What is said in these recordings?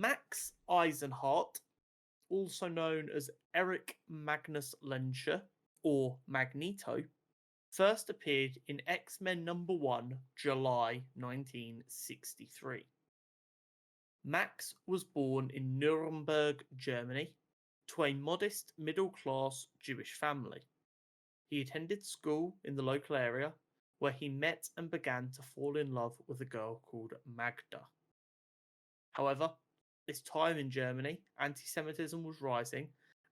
Max Eisenhardt, also known as Eric Magnus Lenscher or Magneto, first appeared in X-Men #1, July 1963. Max was born in Nuremberg, Germany, to a modest middle-class Jewish family. He attended school in the local area, where he met and began to fall in love with a girl called Magda. However, this time in Germany, anti-Semitism was rising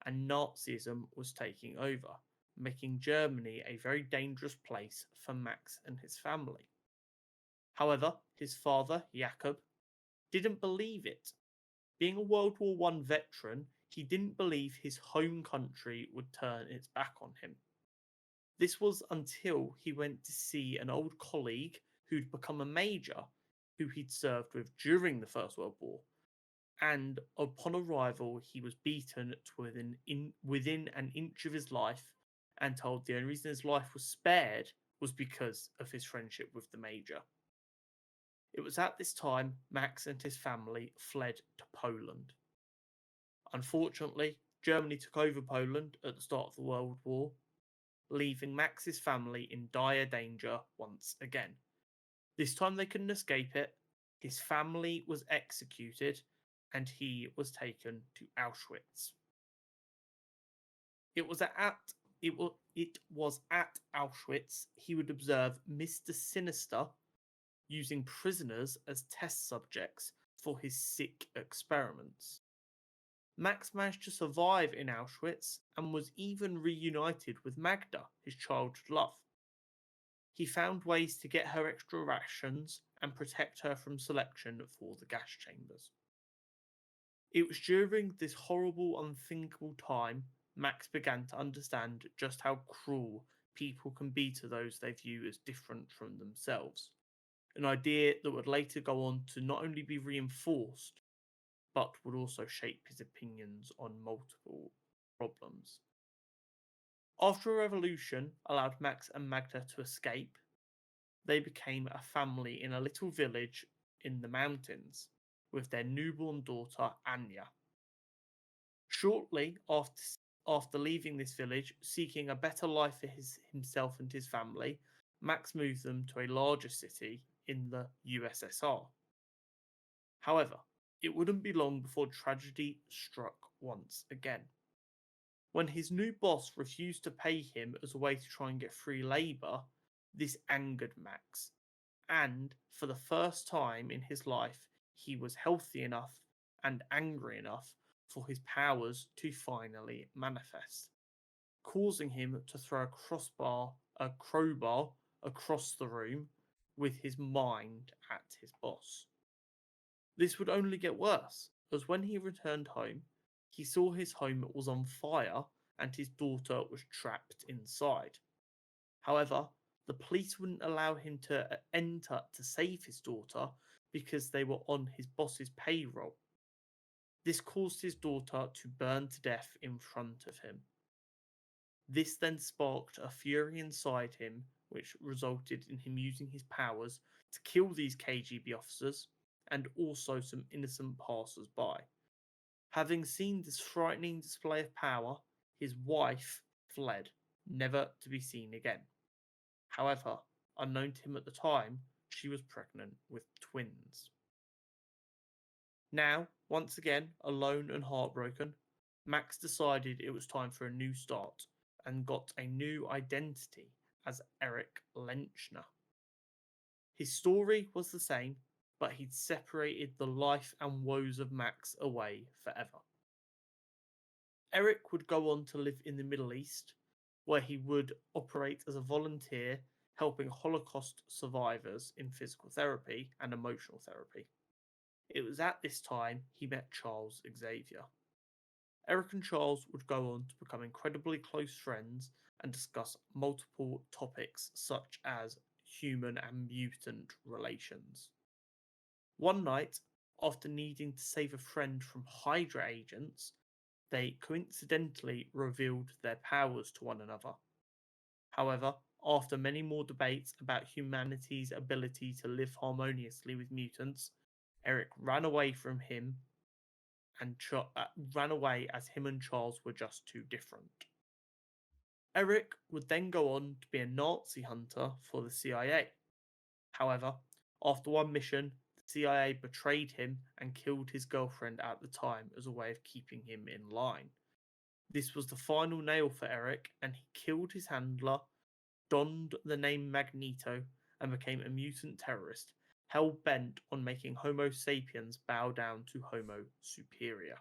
and Nazism was taking over, making Germany a very dangerous place for Max and his family. However, his father, Jakob, didn't believe it. Being a World War I veteran, he didn't believe his home country would turn its back on him. This was until he went to see an old colleague who'd become a major who he'd served with during the First World War, and upon arrival he was beaten to within an inch of his life and told the only reason his life was spared was because of his friendship with the major. It was at this time Max and his family fled to Poland. Unfortunately, Germany took over Poland at the start of the World War, leaving Max's family in dire danger once again. This time they couldn't escape it. His family was executed and he was taken to Auschwitz. It was at Auschwitz he would observe Mr. Sinister using prisoners as test subjects for his sick experiments. Max managed to survive in Auschwitz and was even reunited with Magda, his childhood love. He found ways to get her extra rations and protect her from selection for the gas chambers. It was during this horrible, unthinkable time Max began to understand just how cruel people can be to those they view as different from themselves, an idea that would later go on to not only be reinforced, but would also shape his opinions on multiple problems. After a revolution allowed Max and Magda to escape, they became a family in a little village in the mountains with their newborn daughter Anya. Shortly after leaving this village, seeking a better life for himself and his family, Max moved them to a larger city in the USSR. However, it wouldn't be long before tragedy struck once again. When his new boss refused to pay him as a way to try and get free labour, this angered Max, and for the first time in his life, he was healthy enough and angry enough for his powers to finally manifest, causing him to throw a crowbar across the room with his mind at his boss. This would only get worse, as when he returned home, he saw his home was on fire and his daughter was trapped inside. However, the police wouldn't allow him to enter to save his daughter because they were on his boss's payroll. This caused his daughter to burn to death in front of him. This then sparked a fury inside him, which resulted in him using his powers to kill these KGB officers and also some innocent passers-by. Having seen this frightening display of power, his wife fled, never to be seen again. However, unknown to him at the time, she was pregnant with twins. Now, once again, alone and heartbroken, Max decided it was time for a new start and got a new identity as Eric Lenchner. His story was the same, but he'd separated the life and woes of Max away forever. Eric would go on to live in the Middle East, where he would operate as a volunteer helping Holocaust survivors in physical therapy and emotional therapy. It was at this time he met Charles Xavier. Eric and Charles would go on to become incredibly close friends and discuss multiple topics such as human and mutant relations. One night, after needing to save a friend from Hydra agents, they coincidentally revealed their powers to one another. However, after many more debates about humanity's ability to live harmoniously with mutants, Eric ran away from him and ran away as him and Charles were just too different. Eric would then go on to be a Nazi hunter for the CIA. However, after one mission, the CIA betrayed him and killed his girlfriend at the time as a way of keeping him in line. This was the final nail for Eric, and he killed his handler, donned the name Magneto, and became a mutant terrorist, hell bent on making Homo sapiens bow down to Homo superior.